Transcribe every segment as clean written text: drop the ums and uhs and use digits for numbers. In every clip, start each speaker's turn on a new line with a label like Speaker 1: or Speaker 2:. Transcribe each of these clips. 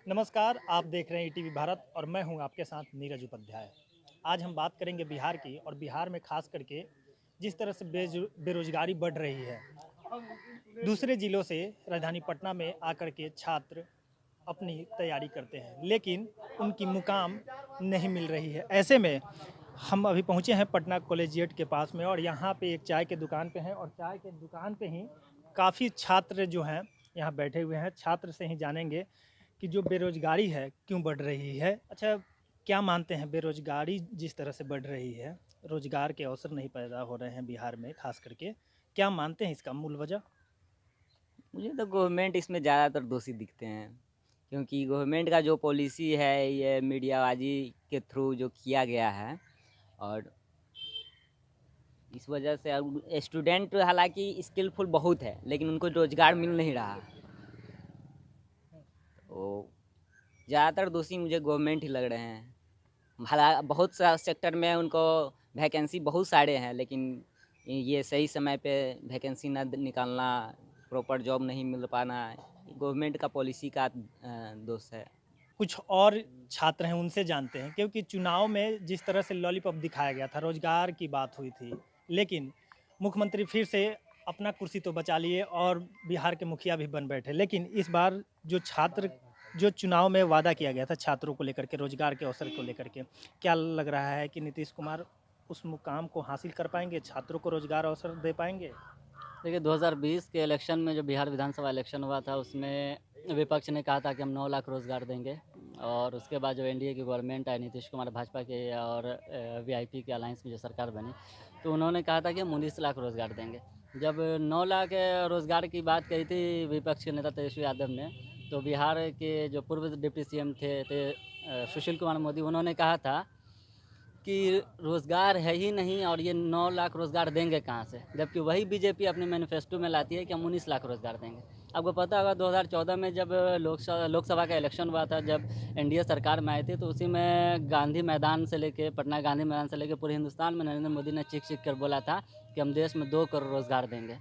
Speaker 1: नमस्कार, आप देख रहे हैं ईटीवी भारत और मैं हूं आपके साथ नीरज उपाध्याय। आज हम बात करेंगे बिहार की और बिहार में खास करके जिस तरह से बेरोजगारी बढ़ रही है। दूसरे ज़िलों से राजधानी पटना में आकर के छात्र अपनी तैयारी करते हैं, लेकिन उनकी मुकाम नहीं मिल रही है। ऐसे में हम अभी पहुंचे हैं पटना कॉलेजिएट के पास में और यहाँ पे एक चाय की दुकान पे हैं और चाय के दुकान पे ही काफ़ी छात्र जो हैं यहाँ बैठे हुए हैं। छात्र से ही जानेंगे कि जो बेरोजगारी है क्यों बढ़ रही है। अच्छा, क्या मानते हैं बेरोजगारी जिस तरह से बढ़ रही है, रोजगार के अवसर नहीं पैदा हो रहे हैं बिहार में खास करके, क्या मानते हैं इसका मूल वजह?
Speaker 2: मुझे तो गवर्नमेंट इसमें ज़्यादातर दोषी दिखते हैं, क्योंकि गवर्नमेंट का जो पॉलिसी है ये मीडियाबाजी के थ्रू जो किया गया है। और इस वजह से अब स्टूडेंट हालांकि स्किलफुल बहुत है, लेकिन उनको रोज़गार मिल नहीं रहा। तो ज़्यादातर दोषी मुझे गवर्नमेंट ही लग रहे हैं। भला बहुत सा सेक्टर में उनको वैकेंसी बहुत सारे हैं, लेकिन ये सही समय पे वैकेंसी न निकालना, प्रॉपर जॉब नहीं मिल पाना, गवर्नमेंट का पॉलिसी का दोष है।
Speaker 1: कुछ और छात्र हैं उनसे जानते हैं, क्योंकि चुनाव में जिस तरह से लॉलीपॉप दिखाया गया था, रोजगार की बात हुई थी, लेकिन मुख्यमंत्री फिर से अपना कुर्सी तो बचा लिए और बिहार के मुखिया भी बन बैठे। लेकिन इस बार जो चुनाव में वादा किया गया था छात्रों को लेकर के, रोजगार के अवसर को लेकर के, क्या लग रहा है कि नीतीश कुमार उस मुकाम को हासिल कर पाएंगे, छात्रों को रोजगार अवसर दे पाएंगे?
Speaker 3: देखिए 2020 के इलेक्शन में जो बिहार विधानसभा इलेक्शन हुआ था उसमें विपक्ष ने कहा था कि हम 9 लाख रोज़गार देंगे। और उसके बाद जो एनडीए की गवर्नमेंट आई, नीतीश कुमार भाजपा के और वीआईपी के अलायंस में जो सरकार बनी, तो उन्होंने कहा था कि हम 19 लाख रोज़गार देंगे। जब 9 लाख रोज़गार की बात कही थी विपक्ष के नेता तेजस्वी यादव ने, तो बिहार के जो पूर्व डिप्टी सीएम थे सुशील कुमार मोदी, उन्होंने कहा था कि रोज़गार है ही नहीं और ये 9 लाख रोज़गार देंगे कहाँ से, जबकि वही बीजेपी अपने मैनिफेस्टो में लाती है कि हम 19 लाख रोज़गार देंगे। आपको पता होगा 2014 में जब लोकसभा का इलेक्शन हुआ था, जब एनडीए सरकार में आई थी, तो उसी में गांधी मैदान से लेके पटना गांधी मैदान से लेके पूरे हिंदुस्तान में नरेंद्र मोदी ने चीख कर बोला था कि हम देश में 2 करोड़ रोज़गार देंगे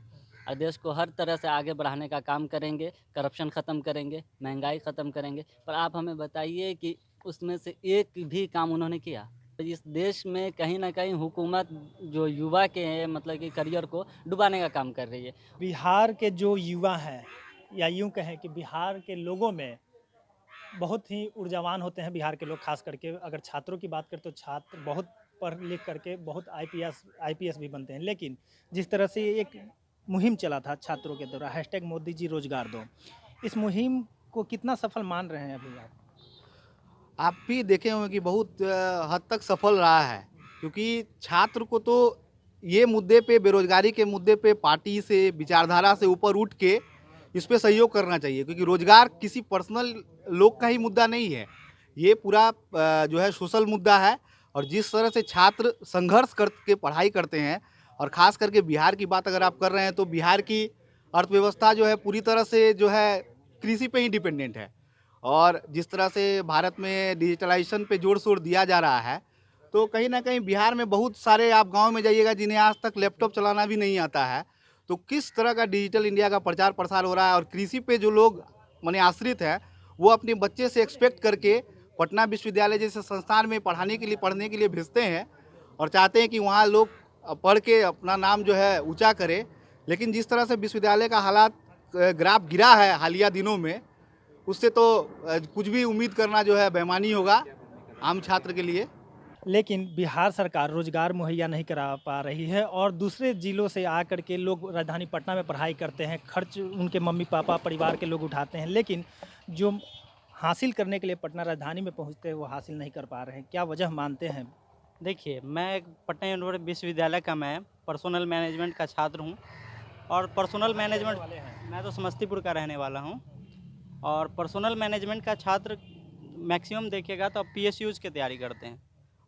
Speaker 3: और देश को हर तरह से आगे बढ़ाने का काम करेंगे, करप्शन ख़त्म करेंगे, महंगाई ख़त्म करेंगे। पर आप हमें बताइए कि उसमें से एक भी काम उन्होंने किया? इस देश में कहीं न कहीं हुकूमत जो युवा के हैं, मतलब कि करियर को डुबाने का काम कर रही है।
Speaker 1: बिहार के जो युवा हैं, या यूँ कहें कि बिहार के लोगों में बहुत ही ऊर्जावान होते हैं बिहार के लोग। खास करके अगर छात्रों की बात करें तो छात्र बहुत पढ़ लिख करके बहुत आईपीएस भी बनते हैं। लेकिन जिस तरह से एक मुहिम चला था छात्रों के द्वारा, हैशटैग मोदी जी रोजगार दो, इस मुहिम को कितना सफल मान रहे हैं अभी आप?
Speaker 4: आप भी देखे होंगे कि बहुत हद तक सफल रहा है, क्योंकि छात्र को तो ये मुद्दे पे, बेरोजगारी के मुद्दे पे पार्टी से, विचारधारा से ऊपर उठ के इस पे सहयोग करना चाहिए, क्योंकि रोजगार किसी पर्सनल लोग का ही मुद्दा नहीं है। ये पूरा जो है सोशल मुद्दा है। और जिस तरह से छात्र संघर्ष करके पढ़ाई करते हैं, और ख़ास करके बिहार की बात अगर आप कर रहे हैं, तो बिहार की अर्थव्यवस्था जो है पूरी तरह से जो है कृषि पे ही डिपेंडेंट है। और जिस तरह से भारत में डिजिटलाइजेशन पे जोर शोर दिया जा रहा है, तो कहीं ना कहीं बिहार में बहुत सारे आप गांव में जाइएगा जिन्हें आज तक लैपटॉप चलाना भी नहीं आता है। तो किस तरह का डिजिटल इंडिया का प्रचार प्रसार हो रहा है, और कृषि पे जो लोग माने आश्रित है, वो अपने बच्चे से एक्सपेक्ट करके पटना विश्वविद्यालय जैसे संस्थान में पढ़ने के लिए भेजते हैं, और चाहते हैं कि वहाँ लोग पढ़ के अपना नाम जो है ऊंचा करें। लेकिन जिस तरह से विश्वविद्यालय का हालात ग्राफ गिरा है हालिया दिनों में, उससे तो कुछ भी उम्मीद करना जो है बेईमानी होगा आम छात्र के लिए।
Speaker 1: लेकिन बिहार सरकार रोजगार मुहैया नहीं करा पा रही है और दूसरे ज़िलों से आकर के लोग राजधानी पटना में पढ़ाई करते हैं, खर्च उनके मम्मी पापा परिवार के लोग उठाते हैं, लेकिन जो हासिल करने के लिए पटना राजधानी में पहुंचते हैं वो हासिल नहीं कर पा रहे हैं। क्या वजह मानते हैं?
Speaker 5: देखिए, मैं एक पटना यूनिवर्सिटी विश्वविद्यालय का मैं पर्सनल मैनेजमेंट का छात्र हूँ। और पर्सनल मैनेजमेंट
Speaker 1: वाले हैं।
Speaker 5: मैं तो समस्तीपुर का रहने वाला हूँ। और पर्सनल मैनेजमेंट का छात्र मैक्सिमम देखिएगा तो अब पीएसयूज़ की तैयारी करते हैं।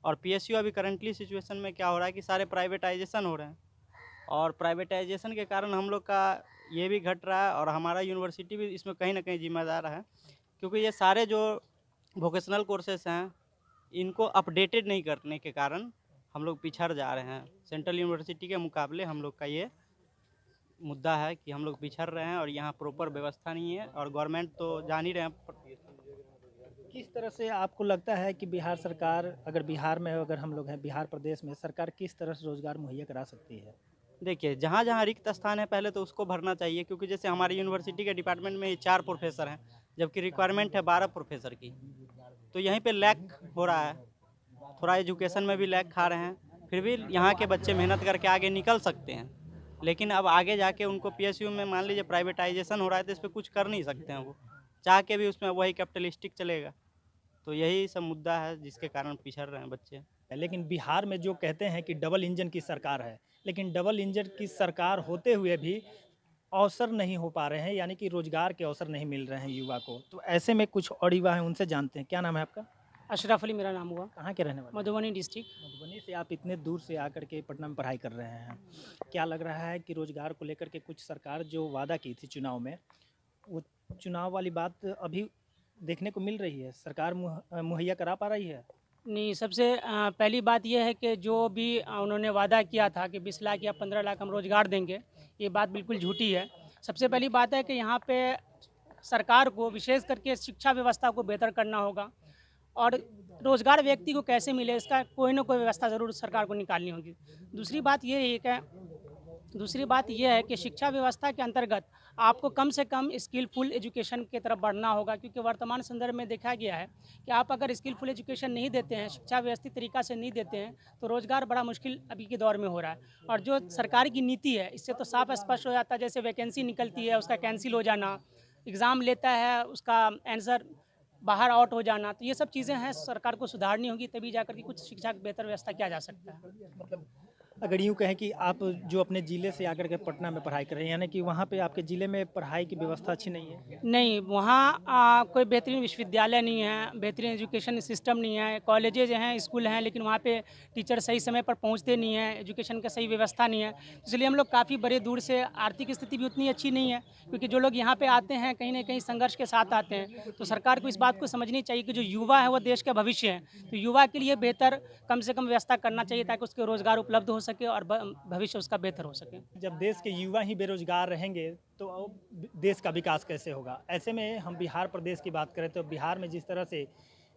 Speaker 5: और पीएसयू अभी करंटली सिचुएशन में क्या हो रहा है कि सारे प्राइवेटाइजेशन हो रहे हैं, और प्राइवेटाइजेशन के कारण हम लोग का ये भी घट रहा है और हमारा यूनिवर्सिटी भी इसमें कहीं ना कहीं जिम्मेदार है, क्योंकि ये सारे जो वोकेशनल कोर्सेस हैं इनको अपडेटेड नहीं करने के कारण हम लोग पिछड़ जा रहे हैं। सेंट्रल यूनिवर्सिटी के मुकाबले हम लोग का ये मुद्दा है कि हम लोग पिछड़ रहे हैं और यहाँ प्रॉपर व्यवस्था नहीं है। और गवर्नमेंट तो जान ही रहे हैं,
Speaker 1: किस तरह से आपको लगता है कि बिहार सरकार, अगर बिहार में अगर हम लोग हैं बिहार प्रदेश में, सरकार किस तरह से रोजगार मुहैया करा सकती है?
Speaker 5: देखिए, जहाँ जहाँ रिक्त स्थान है पहले तो उसको भरना चाहिए, क्योंकि जैसे हमारी यूनिवर्सिटी के डिपार्टमेंट में ही 4 प्रोफेसर हैं, जबकि रिक्वायरमेंट है 12 प्रोफेसर की। तो यहीं पे लैक हो रहा है, थोड़ा एजुकेशन में भी लैक खा रहे हैं। फिर भी यहाँ के बच्चे मेहनत करके आगे निकल सकते हैं, लेकिन अब आगे जाके उनको पीएसयू में मान लीजिए प्राइवेटाइजेशन हो रहा है, तो इस पे कुछ कर नहीं सकते हैं वो, चाह के भी उसमें वही कैपिटलिस्टिक चलेगा। तो यही सब मुद्दा है जिसके कारण पिछड़ रहे हैं बच्चे।
Speaker 1: लेकिन बिहार में जो कहते हैं कि डबल इंजन की सरकार है, लेकिन डबल इंजन की सरकार होते हुए भी अवसर नहीं हो पा रहे हैं, यानी कि रोजगार के अवसर नहीं मिल रहे हैं युवा को। तो ऐसे में कुछ और युवा हैं, उनसे जानते हैं। क्या नाम है आपका?
Speaker 6: अशरफ अली मेरा नाम हुआ,
Speaker 1: कहाँ के रहने वाले?
Speaker 6: मधुबनी डिस्ट्रिक्ट।
Speaker 1: मधुबनी से आप इतने दूर से आकर के पटना में पढ़ाई कर रहे हैं। क्या लग रहा है कि रोजगार को लेकर के कुछ सरकार जो वादा की थी चुनाव में, वो चुनाव वाली बात अभी देखने को मिल रही है? सरकार मुहैया करा पा रही है?
Speaker 6: नहीं, सबसे पहली बात यह है कि जो भी उन्होंने वादा किया था कि 20 लाख या 15 लाख हम रोज़गार देंगे, ये बात बिल्कुल झूठी है। सबसे पहली बात है कि यहाँ पे सरकार को विशेष करके शिक्षा व्यवस्था को बेहतर करना होगा, और रोज़गार व्यक्ति को कैसे मिले इसका कोई ना कोई व्यवस्था ज़रूर सरकार को निकालनी होगी। दूसरी बात यह है कि शिक्षा व्यवस्था के अंतर्गत आपको कम से कम स्किलफुल एजुकेशन की तरफ बढ़ना होगा, क्योंकि वर्तमान संदर्भ में देखा गया है कि आप अगर स्किलफुल एजुकेशन नहीं देते हैं, शिक्षा व्यवस्थित तरीक़ा से नहीं देते हैं, तो रोज़गार बड़ा मुश्किल अभी के दौर में हो रहा है। और जो सरकार की नीति है, इससे तो साफ स्पष्ट हो जाता है, जैसे वैकेंसी निकलती है उसका कैंसिल हो जाना, एग्ज़ाम लेता है उसका आंसर बाहर आउट हो जाना, तो ये सब चीज़ें हैं, सरकार को सुधारनी होगी, तभी जाकर के कुछ शिक्षा की बेहतर व्यवस्था किया जा सकता है।
Speaker 1: मतलब अगर यूँ कहें कि आप जो अपने ज़िले से आकर के पटना में पढ़ाई कर रहे हैं, यानी कि वहाँ पे आपके ज़िले में पढ़ाई की व्यवस्था अच्छी नहीं है?
Speaker 6: नहीं, वहाँ कोई बेहतरीन विश्वविद्यालय नहीं है, बेहतरीन एजुकेशन सिस्टम नहीं है, कॉलेजेज हैं, स्कूल हैं, लेकिन वहाँ पे टीचर सही समय पर पहुँचते नहीं हैं, एजुकेशन का सही व्यवस्था नहीं है। इसलिए हम लोग काफ़ी बड़े दूर से, आर्थिक स्थिति भी उतनी अच्छी नहीं है, क्योंकि जो लोग यहाँ पे आते हैं कहीं न कहीं संघर्ष के साथ आते हैं। तो सरकार को इस बात को समझनी चाहिए कि जो युवा है वो देश का भविष्य है, तो युवा के लिए बेहतर कम से कम व्यवस्था करना चाहिए, ताकि उसको रोज़गार उपलब्ध हो सके और भविष्य उसका बेहतर हो सके।
Speaker 1: जब देश के युवा ही बेरोजगार रहेंगे तो देश का विकास कैसे होगा? ऐसे में हम बिहार प्रदेश की बात करें तो बिहार में जिस तरह से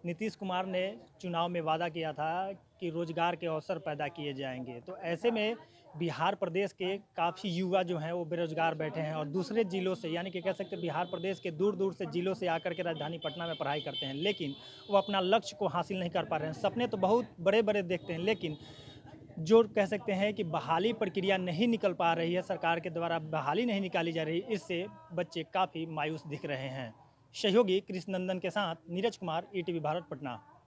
Speaker 1: नीतीश कुमार ने चुनाव में वादा किया था कि रोजगार के अवसर पैदा किए जाएंगे, तो ऐसे में बिहार प्रदेश के काफ़ी युवा जो हैं वो बेरोजगार बैठे हैं और दूसरे ज़िलों से, यानी कि कह सकते हैं बिहार प्रदेश के दूर दूर से ज़िलों से आकर के राजधानी पटना में पढ़ाई करते हैं, लेकिन वो अपना लक्ष्य को हासिल नहीं कर पा रहे हैं। सपने तो बहुत बड़े बड़े देखते हैं, लेकिन जो कह सकते हैं कि बहाली प्रक्रिया नहीं निकल पा रही है, सरकार के द्वारा बहाली नहीं निकाली जा रही, इससे बच्चे काफ़ी मायूस दिख रहे हैं। सहयोगी कृष्ण नंदन के साथ नीरज कुमार, ईटीवी भारत, पटना।